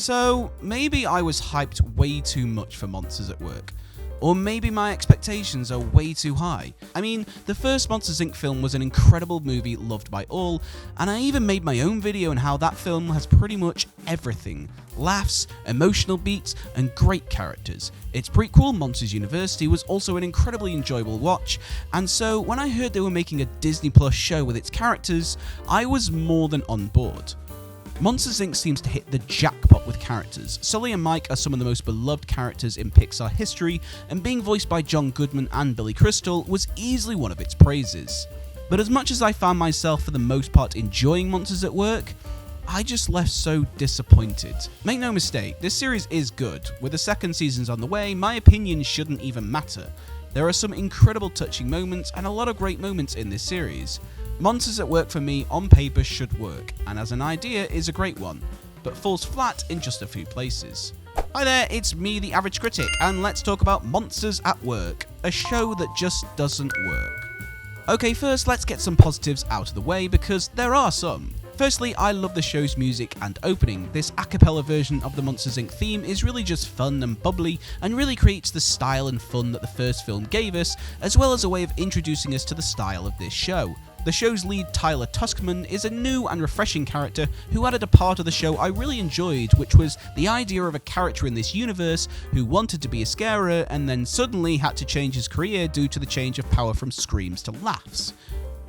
So maybe I was hyped way too much for Monsters at Work. Or maybe my expectations are way too high. I mean, the first Monsters Inc. film was an incredible movie loved by all, and I even made my own video on how that film has pretty much everything. Laughs, emotional beats, and great characters. Its prequel, Monsters University, was also an incredibly enjoyable watch, and so when I heard they were making a Disney Plus show with its characters, I was more than on board. Monsters Inc. seems to hit the jackpot with characters. Sully and Mike are some of the most beloved characters in Pixar history, and being voiced by John Goodman and Billy Crystal was easily one of its praises. But as much as I found myself for the most part enjoying Monsters at Work, I just left so disappointed. Make no mistake, this series is good. With the second seasons on the way, my opinion shouldn't even matter. There are some incredible touching moments and a lot of great moments in this series. Monsters at Work for me on paper should work, and as an idea is a great one, but falls flat in just a few places. Hi there, it's me, the Average Critic, and let's talk about Monsters at Work, a show that just doesn't work. Okay, first let's get some positives out of the way, because there are some. Firstly, I love the show's music and opening. This a cappella version of the Monsters Inc. theme is really just fun and bubbly, and really creates the style and fun that the first film gave us, as well as a way of introducing us to the style of this show. The show's lead, Tyler Tuskman, is a new and refreshing character who added a part of the show I really enjoyed, which was the idea of a character in this universe who wanted to be a scarer and then suddenly had to change his career due to the change of power from screams to laughs.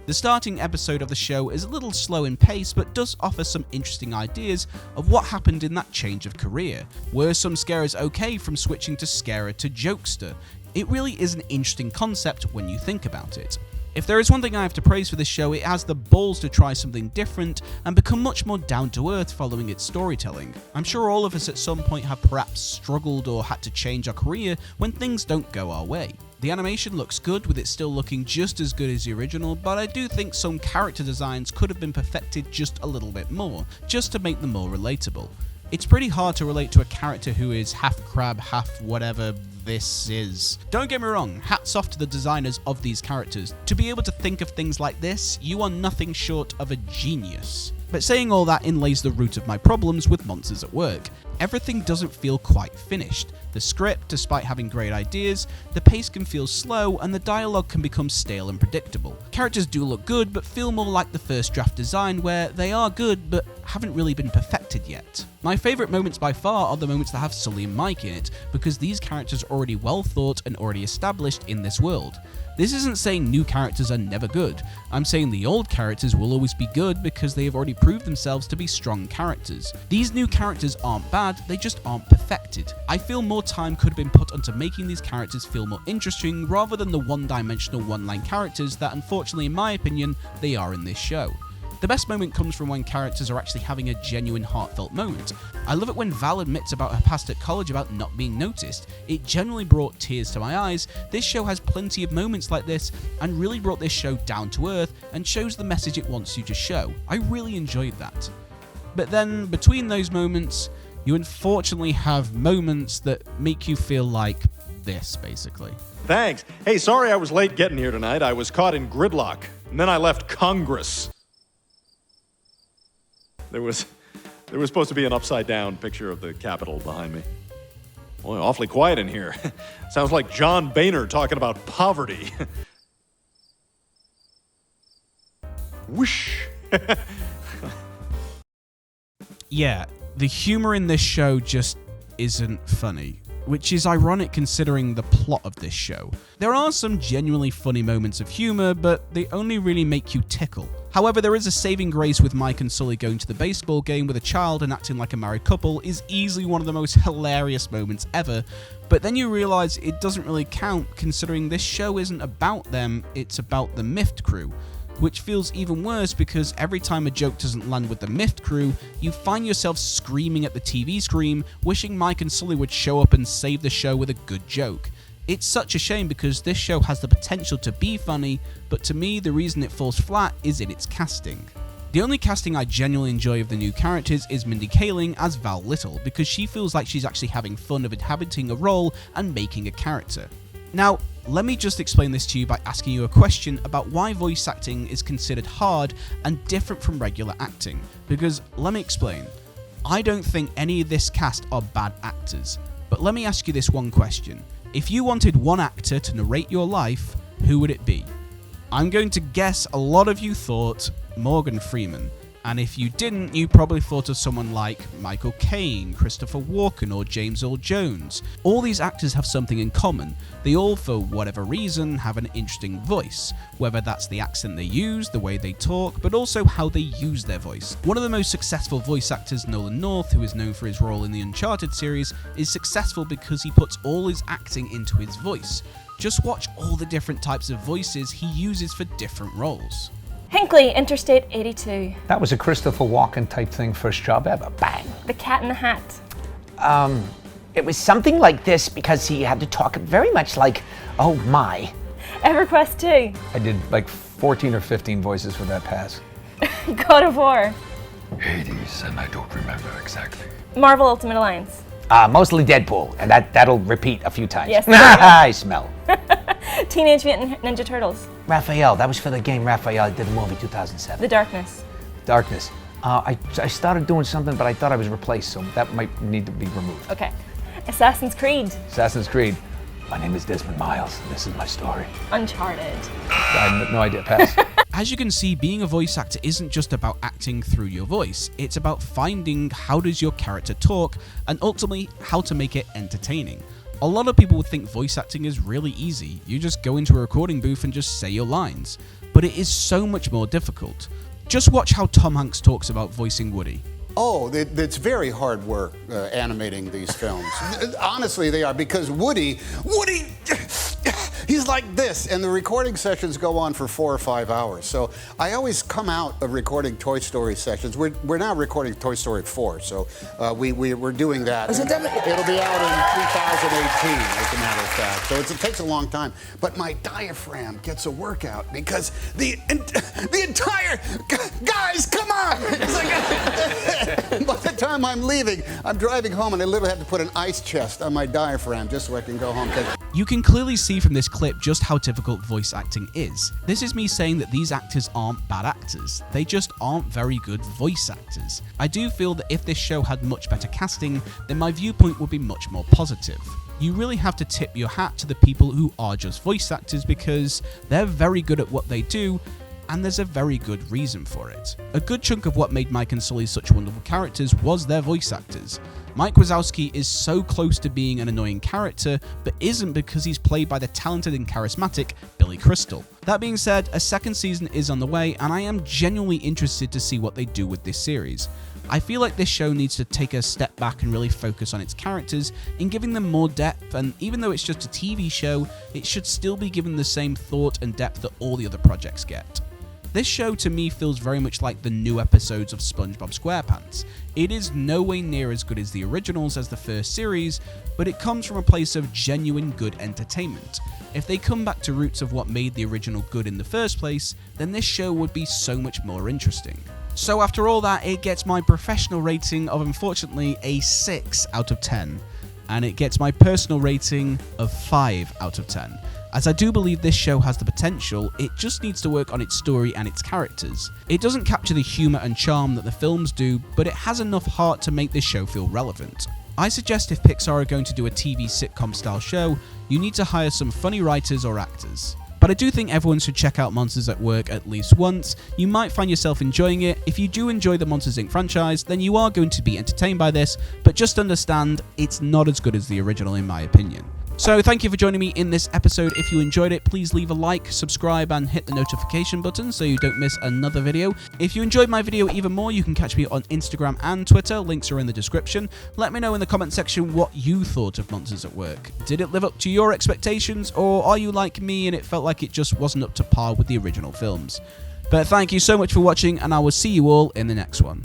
The starting episode of the show is a little slow in pace, but does offer some interesting ideas of what happened in that change of career. Were some scarers okay from switching to scarer to jokester? It really is an interesting concept when you think about it. If there is one thing I have to praise for this show, it has the balls to try something different and become much more down to earth following its storytelling. I'm sure all of us at some point have perhaps struggled or had to change our career when things don't go our way. The animation looks good, with it still looking just as good as the original, but I do think some character designs could have been perfected just a little bit more, just to make them more relatable. It's pretty hard to relate to a character who is half crab, half whatever this is. Don't get me wrong, hats off to the designers of these characters. To be able to think of things like this, you are nothing short of a genius. But saying all that inlays the root of my problems with Monsters at Work. Everything doesn't feel quite finished. The script, despite having great ideas, the pace can feel slow and the dialogue can become stale and predictable. Characters do look good, but feel more like the first draft design where they are good but haven't really been perfected yet. My favourite moments by far are the moments that have Sully and Mike in it, because these characters are already well thought and already established in this world. This isn't saying new characters are never good. I'm saying the old characters will always be good because they have already proved themselves to be strong characters. These new characters aren't bad, they just aren't perfected. I feel more time could have been put onto making these characters feel more interesting rather than the one-dimensional one-line characters that, unfortunately in my opinion, they are in this show. The best moment comes from when characters are actually having a genuine heartfelt moment. I love it when Val admits about her past at college about not being noticed. It genuinely brought tears to my eyes. This show has plenty of moments like this and really brought this show down to earth and shows the message it wants you to show. I really enjoyed that. But then, between those moments, you unfortunately have moments that make you feel like this, basically. Thanks. Hey, sorry I was late getting here tonight. I was caught in gridlock, and then I left Congress. There was supposed to be an upside-down picture of the Capitol behind me. Boy, awfully quiet in here. Sounds like John Boehner talking about poverty. Whoosh. Yeah, the humor in this show just isn't funny, which is ironic considering the plot of this show. There are some genuinely funny moments of humor, but they only really make you tickle. However, there is a saving grace with Mike and Sully going to the baseball game with a child and acting like a married couple is easily one of the most hilarious moments ever, but then you realise it doesn't really count considering this show isn't about them, it's about the Miffed crew. Which feels even worse because every time a joke doesn't land with the Miffed crew, you find yourself screaming at the TV screen, wishing Mike and Sully would show up and save the show with a good joke. It's such a shame because this show has the potential to be funny, but to me the reason it falls flat is in its casting. The only casting I genuinely enjoy of the new characters is Mindy Kaling as Val Little, because she feels like she's actually having fun of inhabiting a role and making a character. Now, let me just explain this to you by asking you a question about why voice acting is considered hard and different from regular acting, because let me explain. I don't think any of this cast are bad actors, but let me ask you this one question. If you wanted one actor to narrate your life, who would it be? I'm going to guess a lot of you thought Morgan Freeman, and if you didn't, you probably thought of someone like Michael Caine, Christopher Walken, or James Earl Jones. All these actors have something in common. They all, for whatever reason, have an interesting voice, whether that's the accent they use, the way they talk, but also how they use their voice. One of the most successful voice actors, Nolan North, who is known for his role in the Uncharted series, is successful because he puts all his acting into his voice. Just watch all the different types of voices he uses for different roles. Hinckley, Interstate 82. That was a Christopher Walken type thing, first job ever. Bang. The Cat in the Hat. It was something like this because he had to talk very much like, oh my. EverQuest 2. I did like 14 or 15 voices for that pass. God of War. Hades, and I don't remember exactly. Marvel Ultimate Alliance. Mostly Deadpool, and that'll repeat a few times. Yes. I smell. Teenage Mutant Ninja Turtles. Raphael, that was for the game Raphael. I did the movie 2007. The Darkness. Darkness. I started doing something, but I thought I was replaced, so that might need to be removed. Okay. Assassin's Creed. Assassin's Creed. My name is Desmond Miles, and this is my story. Uncharted. I had no idea. Pass. As you can see, being a voice actor isn't just about acting through your voice, it's about finding how does your character talk, and ultimately how to make it entertaining. A lot of people would think voice acting is really easy, you just go into a recording booth and just say your lines, but it is so much more difficult. Just watch how Tom Hanks talks about voicing Woody. Oh, it's very hard work animating these films. Honestly, they are, because Woody, he's like this, and the recording sessions go on for 4 or 5 hours. So I always come out of recording Toy Story sessions. We're now recording Toy Story 4, so we're doing that. It'll be out in 2018, as a matter of fact. So it takes a long time. But my diaphragm gets a workout because the entire guys, come on! It's like. By the time I'm leaving, I'm driving home and I literally have to put an ice chest on my diaphragm just so I can go home. You can clearly see from this clip just how difficult voice acting is. This is me saying that these actors aren't bad actors, they just aren't very good voice actors. I do feel that if this show had much better casting, then my viewpoint would be much more positive. You really have to tip your hat to the people who are just voice actors because they're very good at what they do, and there's a very good reason for it. A good chunk of what made Mike and Sully such wonderful characters was their voice actors. Mike Wazowski is so close to being an annoying character, but isn't because he's played by the talented and charismatic Billy Crystal. That being said, a second season is on the way, and I am genuinely interested to see what they do with this series. I feel like this show needs to take a step back and really focus on its characters in giving them more depth, and even though it's just a TV show, it should still be given the same thought and depth that all the other projects get. This show to me feels very much like the new episodes of SpongeBob SquarePants. It is no way near as good as the originals as the first series, but it comes from a place of genuine good entertainment. If they come back to roots of what made the original good in the first place, then this show would be so much more interesting. So after all that, it gets my professional rating of unfortunately a 6 out of 10, and it gets my personal rating of 5 out of 10. As I do believe this show has the potential, it just needs to work on its story and its characters. It doesn't capture the humour and charm that the films do, but it has enough heart to make this show feel relevant. I suggest if Pixar are going to do a TV sitcom style show, you need to hire some funny writers or actors. But I do think everyone should check out Monsters at Work at least once. You might find yourself enjoying it. If you do enjoy the Monsters Inc. franchise, then you are going to be entertained by this, but just understand it's not as good as the original in my opinion. So thank you for joining me in this episode. If you enjoyed it, please leave a like, subscribe, and hit the notification button so you don't miss another video. If you enjoyed my video even more, you can catch me on Instagram and Twitter. Links are in the description. Let me know in the comment section what you thought of Monsters at Work. Did it live up to your expectations, or are you like me and it felt like it just wasn't up to par with the original films? But thank you so much for watching, and I will see you all in the next one.